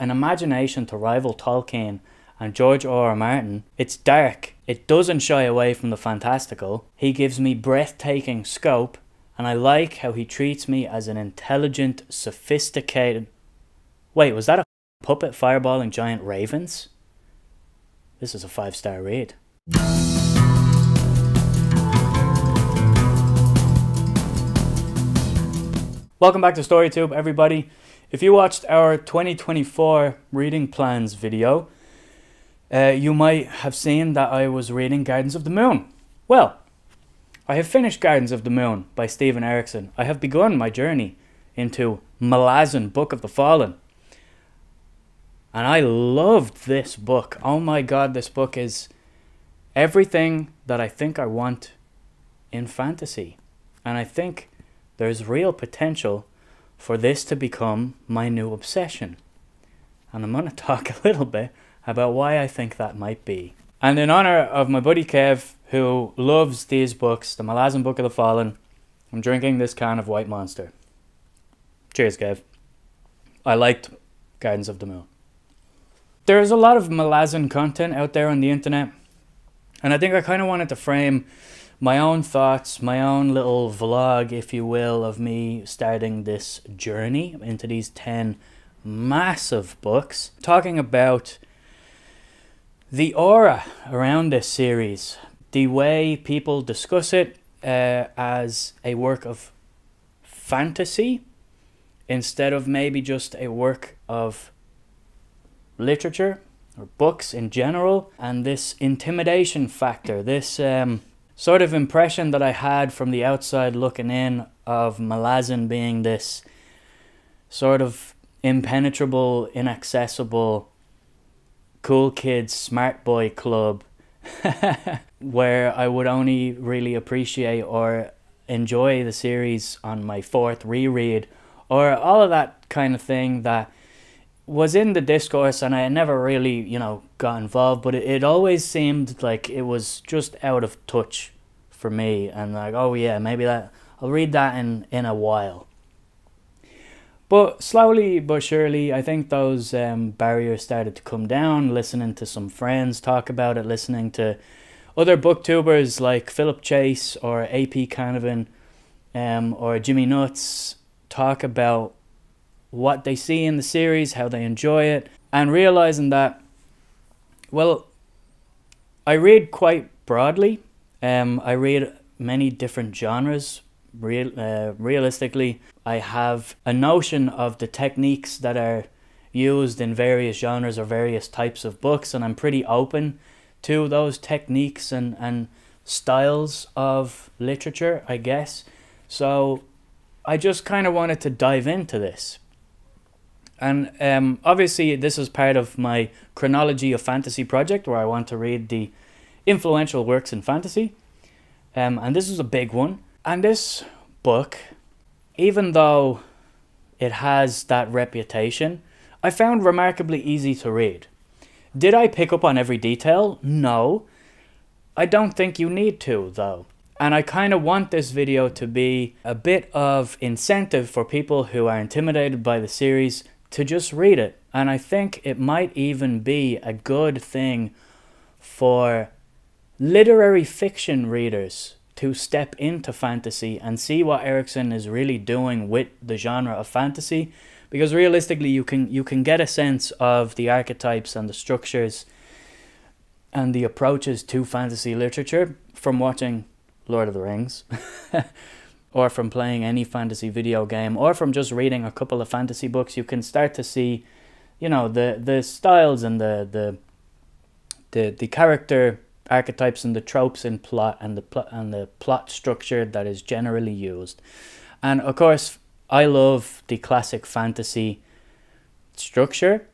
an imagination to rival Tolkien and George R.R. Martin. It's dark. It doesn't shy away from the fantastical. He gives me breathtaking scope, and I like how he treats me as an intelligent, sophisticated... Wait, was that a puppet fireballing giant ravens? This is a 5-star read. Welcome back to StoryTube, everybody. If you watched our 2024 reading plans video, you might have seen that I was reading Gardens of the Moon. Well, I have finished Gardens of the Moon by Steven Erikson. I have begun my journey into Malazan Book of the Fallen. And I loved this book. Oh my god, this book is everything that I think I want in fantasy. And I think there's real potential for this to become my new obsession. And I'm going to talk a little bit about why I think that might be. And in honor of my buddy Kev, who loves these books, the Malazan Book of the Fallen, I'm drinking this can of White Monster. Cheers, Kev. I liked Gardens of the Moon. There's a lot of Malazan content out there on the internet, and I think I kind of wanted to frame my own thoughts, my own little vlog, if you will, of me starting this journey into these 10 massive books, talking about the aura around this series, the way people discuss it as a work of fantasy instead of maybe just a work of literature or books in general, and this intimidation factor, this sort of impression that I had from the outside looking in of Malazan being this sort of impenetrable, inaccessible, cool kids, smart boy club where I would only really appreciate or enjoy the series on my 4th reread, or all of that kind of thing that was in the discourse, and I never really, you know, got involved, but it always seemed like it was just out of touch for me, and like, oh yeah, maybe that I'll read that in a while. But slowly but surely, I think those barriers started to come down, listening to some friends talk about it, listening to other booktubers like Philip Chase or AP Canavan or Jimmy Nuts talk about what they see in the series, how they enjoy it, and realizing that, well, I read quite broadly. I read many different genres. Realistically, I have a notion of the techniques that are used in various genres or various types of books, and I'm pretty open to those techniques and styles of literature, I guess. So I just kind of wanted to dive into this. And obviously this is part of my chronology of fantasy project, where I want to read the influential works in fantasy. And this is a big one. And this book, even though it has that reputation, I found remarkably easy to read. Did I pick up on every detail? No. I don't think you need to, though. And I kind of want this video to be a bit of incentive for people who are intimidated by the series to just read it. And I think it might even be a good thing for literary fiction readers to step into fantasy and see what Erikson is really doing with the genre of fantasy, because realistically you can get a sense of the archetypes and the structures and the approaches to fantasy literature from watching Lord of the Rings or from playing any fantasy video game, or from just reading a couple of fantasy books. You can start to see, you know, the styles and the character archetypes and the tropes in plot and the plot structure that is generally used. And of course, I love the classic fantasy structure,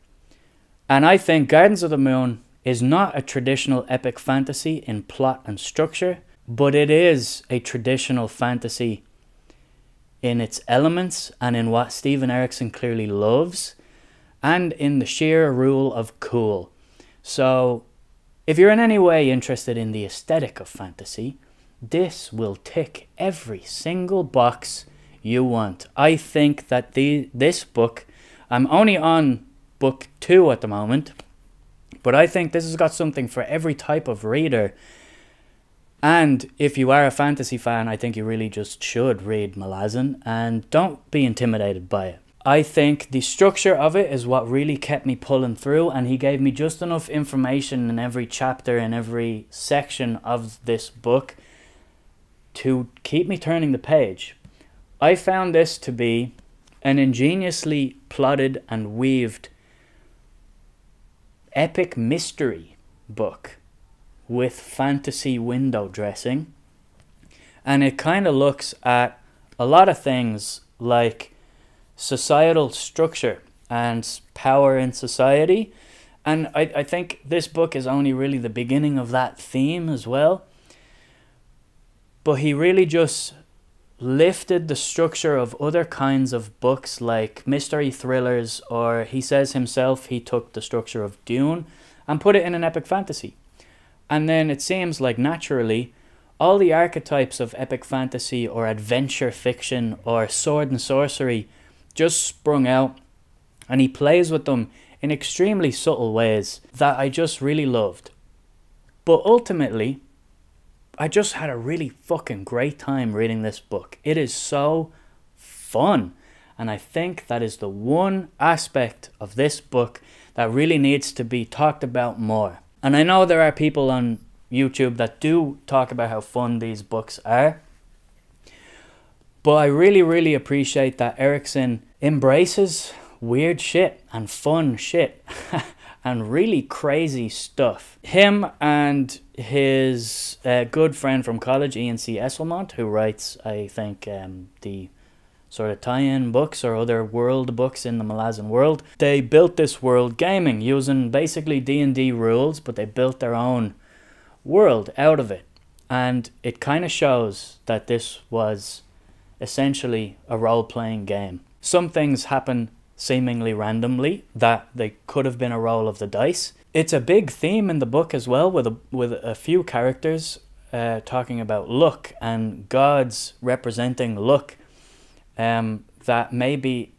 and I think Gardens of the Moon is not a traditional epic fantasy in plot and structure, but it is a traditional fantasy in its elements and in what Steven Erikson clearly loves, and in the sheer rule of cool. So if you're in any way interested in the aesthetic of fantasy, this will tick every single box you want. I think that this book, I'm only on book 2 at the moment. But I think this has got something for every type of reader. And if you are a fantasy fan, I think you really just should read Malazan, and don't be intimidated by it. I think the structure of it is what really kept me pulling through, and he gave me just enough information in every chapter and every section of this book to keep me turning the page. I found this to be an ingeniously plotted and weaved epic mystery book with fantasy window dressing, and it kind of looks at a lot of things like societal structure and power in society, and I think this book is only really the beginning of that theme as well. But he really just lifted the structure of other kinds of books like mystery thrillers, or he says himself he took the structure of Dune and put it in an epic fantasy. And then it seems like naturally all the archetypes of epic fantasy or adventure fiction or sword and sorcery just sprung out, and he plays with them in extremely subtle ways that I just really loved. But ultimately, I just had a really fucking great time reading this book. It is so fun, and I think that is the one aspect of this book that really needs to be talked about more. And I know there are people on YouTube that do talk about how fun these books are, but I really appreciate that Erikson embraces weird shit and fun shit and really crazy stuff. Him and his good friend from college, Ian C. Esselmont, who writes, I think, the sort of tie-in books or other world books in the Malazan world, they built this world gaming using basically D&D rules, but they built their own world out of it. And it kind of shows that this was essentially a role-playing game. Some things happen seemingly randomly that they could have been a roll of the dice. It's a big theme in the book as well, with a few characters talking about luck and gods representing luck. That maybe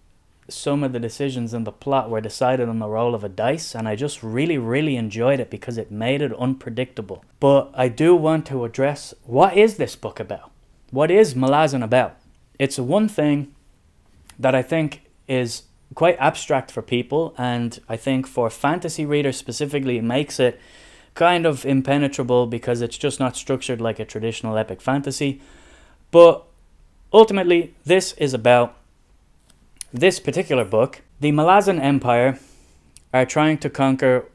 some of the decisions in the plot were decided on the roll of a dice, and I just really enjoyed it because it made it unpredictable. But I do want to address, what is this book about? What is Malazan about? It's one thing that I think is quite abstract for people, and I think for fantasy readers specifically it makes it kind of impenetrable because it's just not structured like a traditional epic fantasy. But ultimately this is about this particular book. The Malazan Empire are trying to conquer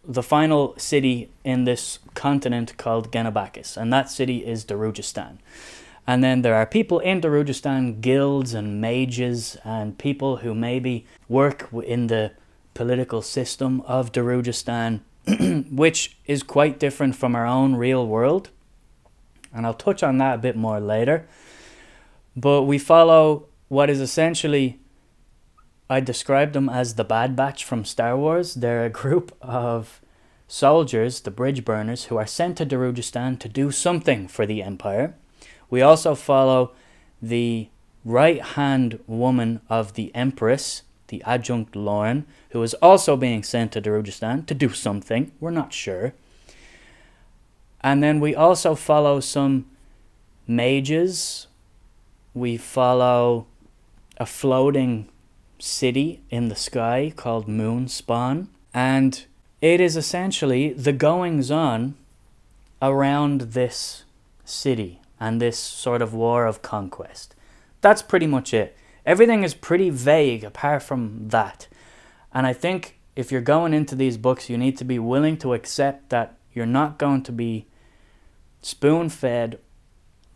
the final city in this continent called Genabakis, and that city is Darujistan. And then there are people in Darujistan, guilds and mages, and people who maybe work in the political system of Darujistan, which is quite different from our own real world. And I'll touch on that a bit more later. But we follow what is essentially, I describe them as the Bad Batch from Star Wars. They're a group of soldiers, the bridge burners, who are sent to Darujistan to do something for the Empire. We also follow the right-hand woman of the Empress, the adjunct Lauren, who is also being sent to Darujistan to do something. We're not sure. And then we also follow some mages. We follow a floating city in the sky called Moonspawn. And it is essentially the goings-on around this city and this sort of war of conquest. That's pretty much it. Everything is pretty vague apart from that. And I think if you're going into these books, you need to be willing to accept that you're not going to be spoon-fed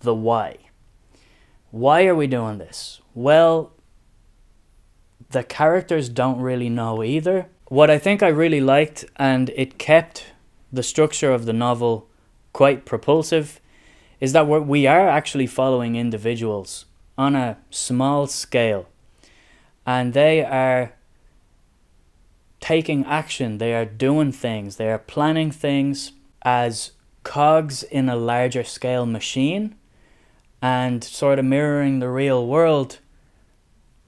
the why. Why are we doing this? Well, the characters don't really know either. What I think I really liked, and it kept the structure of the novel quite propulsive, is that we are actually following individuals on a small scale, and they are taking action, they are doing things, they are planning things as cogs in a larger scale machine, and sort of mirroring the real world.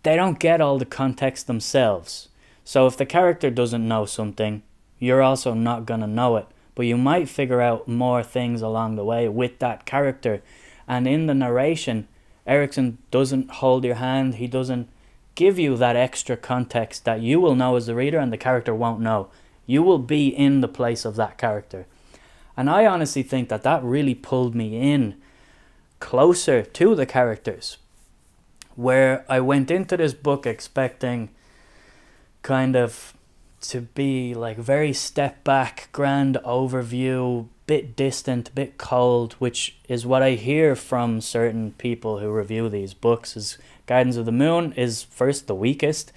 They don't get all the context themselves. So if the character doesn't know something, you're also not going to know it. But you might figure out more things along the way with that character. And in the narration, Erikson doesn't hold your hand. He doesn't give you that extra context that you will know as the reader and the character won't know. You will be in the place of that character. And I honestly think that that really pulled me in closer to the characters, where I went into this book expecting kind of to be like very step back, grand overview, bit distant, bit cold, which is what I hear from certain people who review these books. Is Gardens of the Moon is first the weakest,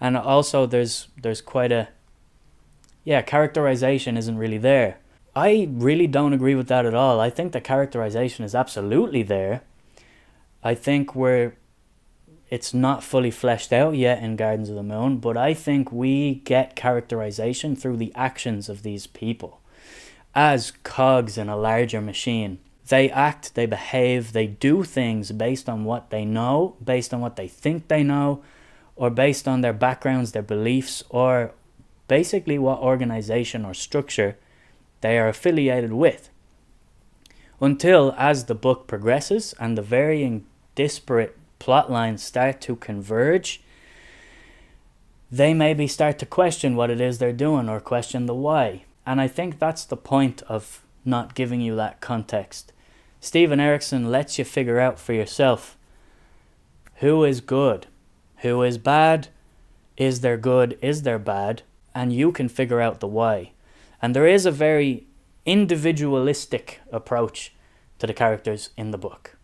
and also there's quite a characterization isn't really there. I really don't agree with that at all. I think the characterization is absolutely there. I think it's not fully fleshed out yet in Gardens of the Moon, but I think we get characterization through the actions of these people as cogs in a larger machine. They act, they behave, they do things based on what they know, based on what they think they know, or based on their backgrounds, their beliefs, or basically what organization or structure they are affiliated with. Until, as the book progresses and the varying disparate plot lines start to converge, they maybe start to question what it is they're doing or question the why. And I think that's the point of not giving you that context. Steven Erikson lets you figure out for yourself who is good, who is bad, is there good, is there bad, and you can figure out the why. And there is a very individualistic approach to the characters in the book.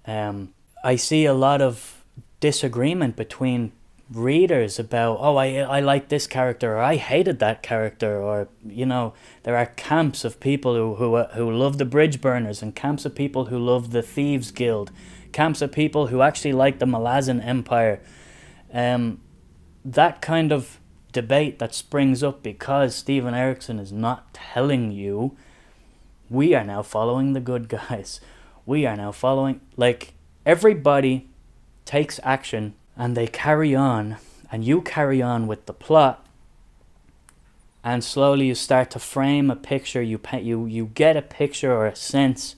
I see a lot of disagreement between readers about, oh, I like this character, or I hated that character, or, you know, there are camps of people who love the bridge burners, and camps of people who love the Thieves Guild, camps of people who actually like the Malazan Empire. That kind of debate that springs up because Steven Erikson is not telling you, we are now following the good guys. We are now following, like, everybody takes action and they carry on, and you carry on with the plot, and slowly you start to frame a picture. You get a picture or a sense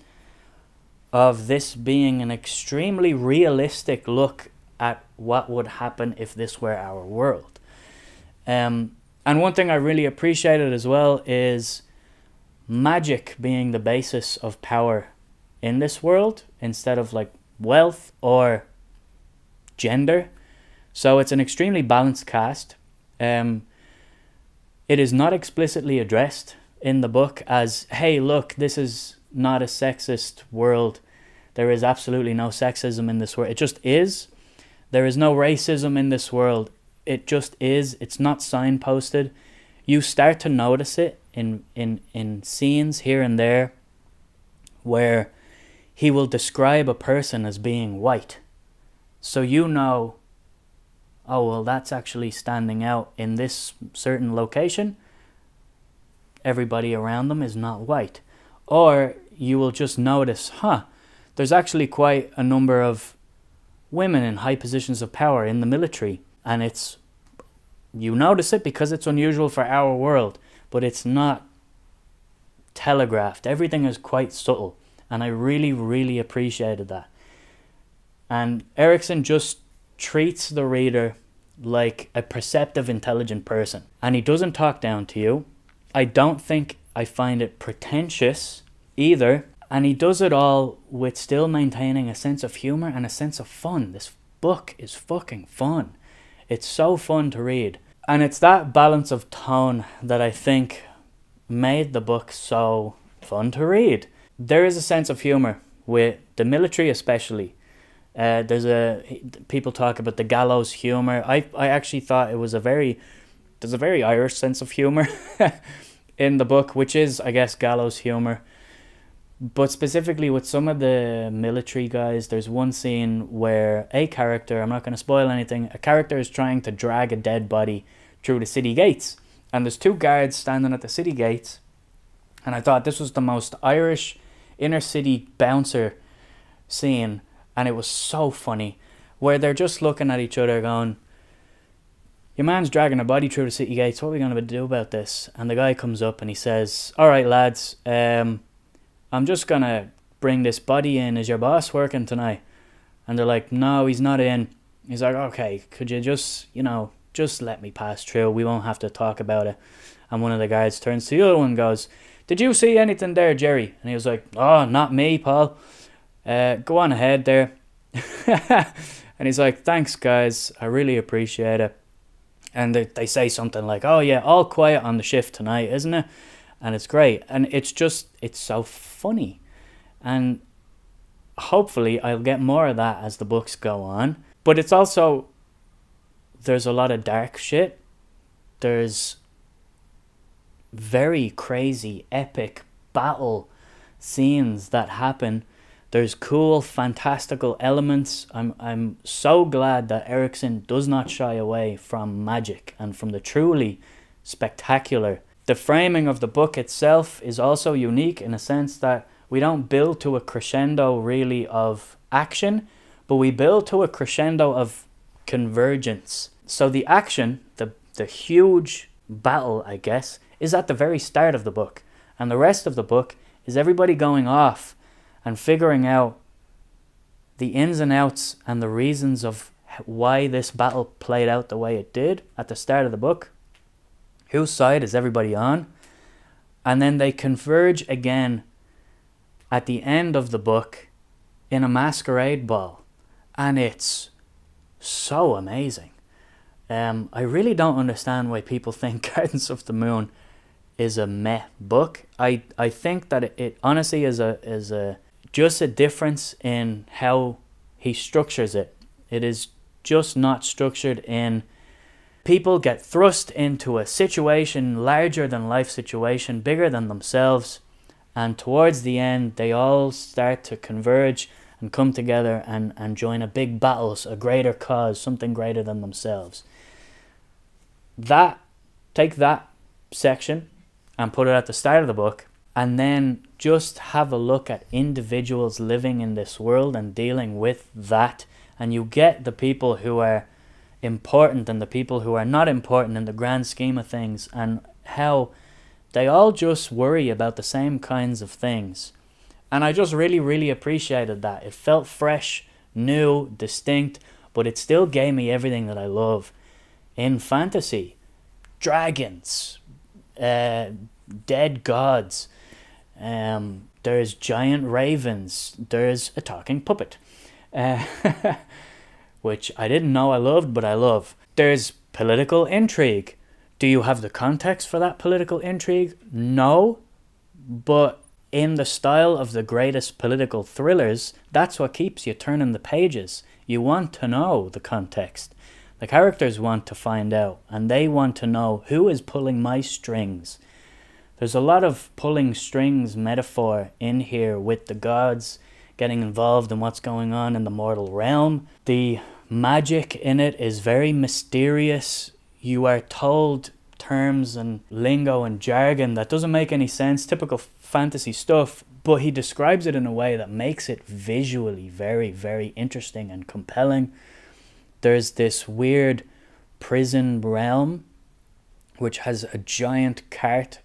of this being an extremely realistic look at what would happen if this were our world. And one thing I really appreciated as well is magic being the basis of power in this world instead of like wealth or gender. So it's an extremely balanced cast. It is not explicitly addressed in the book as, hey, look, this is not a sexist world. There is absolutely no sexism in this world. It just is. There is no racism in this world. It just is. It's not signposted. You start to notice it in scenes here and there where he will describe a person as being white. So you know, oh, well, that's actually standing out in this certain location. Everybody around them is not white. Or you will just notice, there's actually quite a number of women in high positions of power in the military. And you notice it because it's unusual for our world, but it's not telegraphed. Everything is quite subtle, and I really, really appreciated that. And Erikson just treats the reader like a perceptive, intelligent person, and he doesn't talk down to you. I don't think I find it pretentious either, and he does it all with still maintaining a sense of humor and a sense of fun. This book is fucking fun. It's so fun to read. And it's that balance of tone that I think made the book so fun to read. There is a sense of humor with the military especially. People talk about the gallows humor. I actually thought there's a very Irish sense of humor in the book, which is, I guess, gallows humor. But specifically with some of the military guys, there's one scene where a character, I'm not going to spoil anything, a character is trying to drag a dead body through the city gates. And there's two guards standing at the city gates. And I thought this was the most Irish inner city bouncer scene. And it was so funny, where they're just looking at each other going, your man's dragging a body through the city gates. What are we going to do about this? And the guy comes up and he says, all right, lads, I'm just going to bring this body in. Is your boss working tonight? And they're like, no, he's not in. He's like, okay, could you just, just let me pass through. We won't have to talk about it. And one of the guards turns to the other one and goes, did you see anything there, Jerry? And he was like, oh, not me, Paul. Go on ahead there. And he's like, thanks, guys. I really appreciate it. And they say something like, oh, yeah, all quiet on the shift tonight, isn't it? And it's great. And it's so funny. And hopefully I'll get more of that as the books go on. But it's also, there's a lot of dark shit. There's very crazy, epic battle scenes that happen. There's cool, fantastical elements. I'm so glad that Erikson does not shy away from magic and from the truly spectacular. The framing of the book itself is also unique in a sense that we don't build to a crescendo really of action, but we build to a crescendo of convergence. So the action, the huge battle, I guess, is at the very start of the book. And the rest of the book is everybody going off and figuring out the ins and outs and the reasons of why this battle played out the way it did at the start of the book. Whose side is everybody on? And then they converge again at the end of the book in a masquerade ball. And it's so amazing. I really don't understand why people think Gardens of the Moon is a meh book. I think that it honestly is just a difference in how he structures it. It is just not structured in people get thrust into a situation, larger than life situation, bigger than themselves, and towards the end they all start to converge and come together and join a big battle, a greater cause, something greater than themselves. Take that section and put it at the start of the book, and then just have a look at individuals living in this world and dealing with that, and you get the people who are important and the people who are not important in the grand scheme of things, and how they all just worry about the same kinds of things. And I just really, really appreciated that. It felt fresh, new, distinct, but it still gave me everything that I love in fantasy. Dragons, dead gods, there's giant ravens, there's a talking puppet, which I didn't know I loved, but I love. There's political intrigue. Do you have the context for that political intrigue? No, but in the style of the greatest political thrillers, that's what keeps you turning the pages. You want to know the context. The characters want to find out, and they want to know who is pulling my strings. There's a lot of pulling strings metaphor in here with the gods getting involved in what's going on in the mortal realm. The magic in it is very mysterious. You are told terms and lingo and jargon that doesn't make any sense, typical fantasy stuff, but he describes it in a way that makes it visually very, very interesting and compelling. There's this weird prison realm which has a giant cart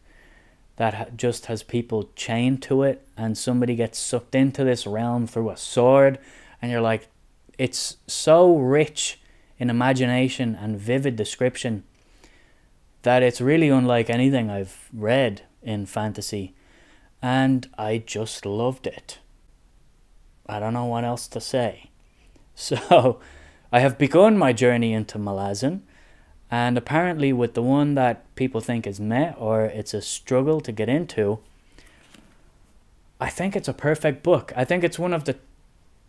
that just has people chained to it, and somebody gets sucked into this realm through a sword, and you're like, it's so rich in imagination and vivid description that it's really unlike anything I've read in fantasy, and I just loved it. I don't know what else to say. So I have begun my journey into Malazan, and apparently with the one that people think is meh or it's a struggle to get into, I think it's a perfect book. I think it's one of the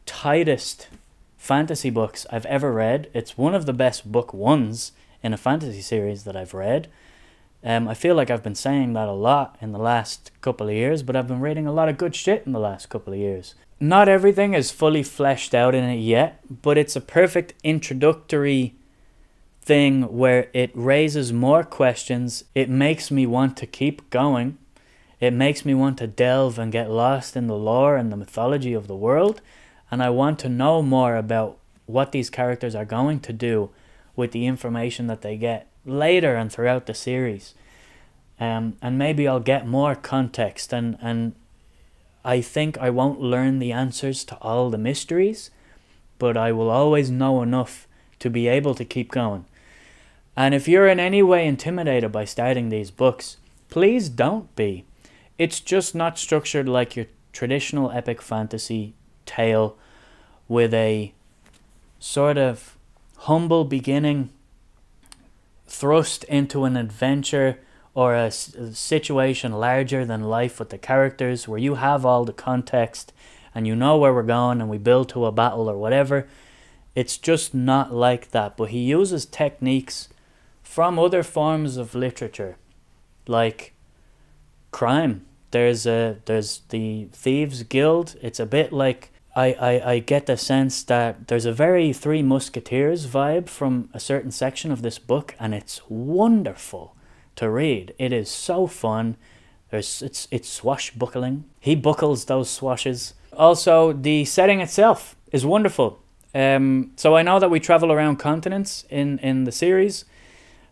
tightest fantasy books I've ever read. It's one of the best book ones in a fantasy series that I've read. I feel like I've been saying that a lot in the last couple of years, but I've been reading a lot of good shit in the last couple of years. Not everything is fully fleshed out in it yet, but it's a perfect introductory thing where it raises more questions. It makes me want to keep going. It makes me want to delve and get lost in the lore and the mythology of the world, and I want to know more about what these characters are going to do, with the information that they get later and throughout the series. And maybe I'll get more context, and I think I won't learn the answers to all the mysteries, but I will always know enough to be able to keep going. And if you're in any way intimidated by starting these books, please don't be. It's just not structured like your traditional epic fantasy tale with a sort of humble beginning thrust into an adventure or a situation larger than life with the characters where you have all the context and you know where we're going and we build to a battle or whatever. It's just not like that. But he uses techniques from other forms of literature, like crime. There's the Thieves Guild. It's a bit like, I get the sense that there's a very Three Musketeers vibe from a certain section of this book, and it's wonderful to read. It is so fun. It's swashbuckling. He buckles those swashes. Also, the setting itself is wonderful. So I know that we travel around continents in the series,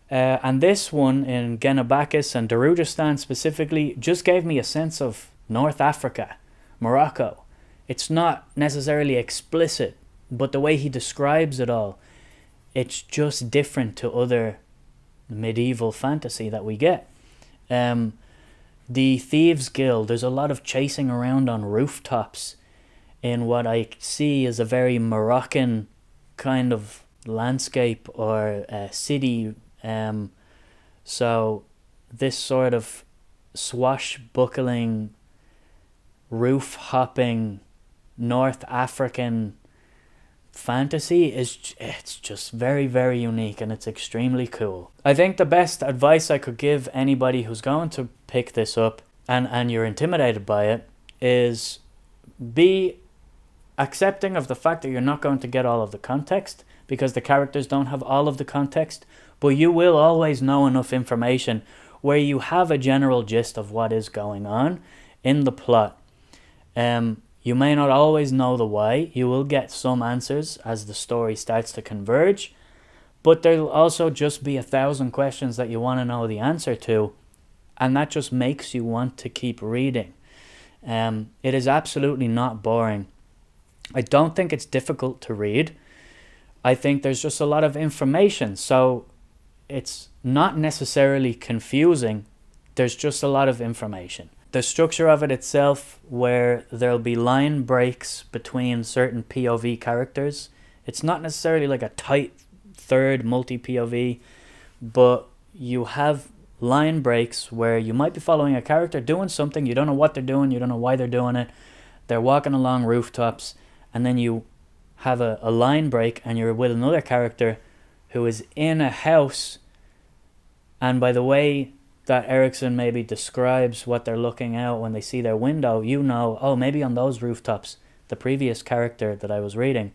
and this one in Genabakis and Darujistan specifically just gave me a sense of North Africa, Morocco. It's not necessarily explicit, but the way he describes it all, it's just different to other medieval fantasy that we get. The Thieves Guild, there's a lot of chasing around on rooftops in what I see as a very Moroccan kind of landscape or city. So this sort of swashbuckling, roof hopping North African fantasy it's just very, very unique, and it's extremely cool. I think the best advice I could give anybody who's going to pick this up and you're intimidated by it is be accepting of the fact that you're not going to get all of the context, because the characters don't have all of the context, but you will always know enough information where you have a general gist of what is going on in the plot. You may not always know the why. You will get some answers as the story starts to converge, but there'll also just be 1,000 questions that you want to know the answer to, and that just makes you want to keep reading. It is absolutely not boring. I don't think it's difficult to read. I think there's just a lot of information, so it's not necessarily confusing. There's just a lot of information. The structure of it itself, where there'll be line breaks between certain POV characters. It's not necessarily like a tight third multi-POV, but you have line breaks where you might be following a character doing something, you don't know what they're doing, you don't know why they're doing it. They're walking along rooftops, and then you have a line break and you're with another character who is in a house, and by the way that Erickson maybe describes what they're looking out when they see their window, you know, oh, maybe on those rooftops, the previous character that I was reading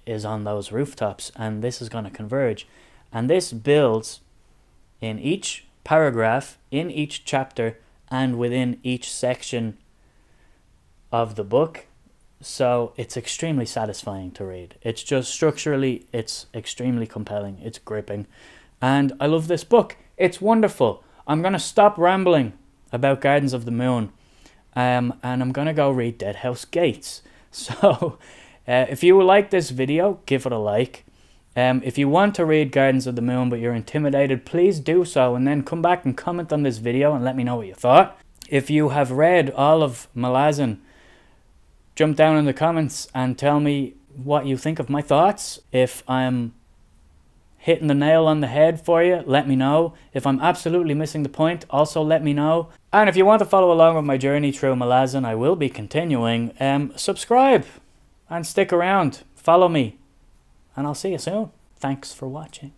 is on those rooftops, and this is going to converge. And this builds in each paragraph, in each chapter, and within each section of the book. So it's extremely satisfying to read. It's just structurally, it's extremely compelling. It's gripping. And I love this book. It's wonderful. I'm going to stop rambling about Gardens of the Moon, and I'm going to go read Deadhouse Gates. So if you like this video, give it a like. If you want to read Gardens of the Moon but you're intimidated, please do so, and then come back and comment on this video and let me know what you thought. If you have read all of Malazan, jump down in the comments and tell me what you think of my thoughts. If I'm hitting the nail on the head for you, let me know. If I'm absolutely missing the point, also let me know. And if you want to follow along with my journey through Malazan, I will be continuing. Subscribe and stick around. Follow me. And I'll see you soon. Thanks for watching.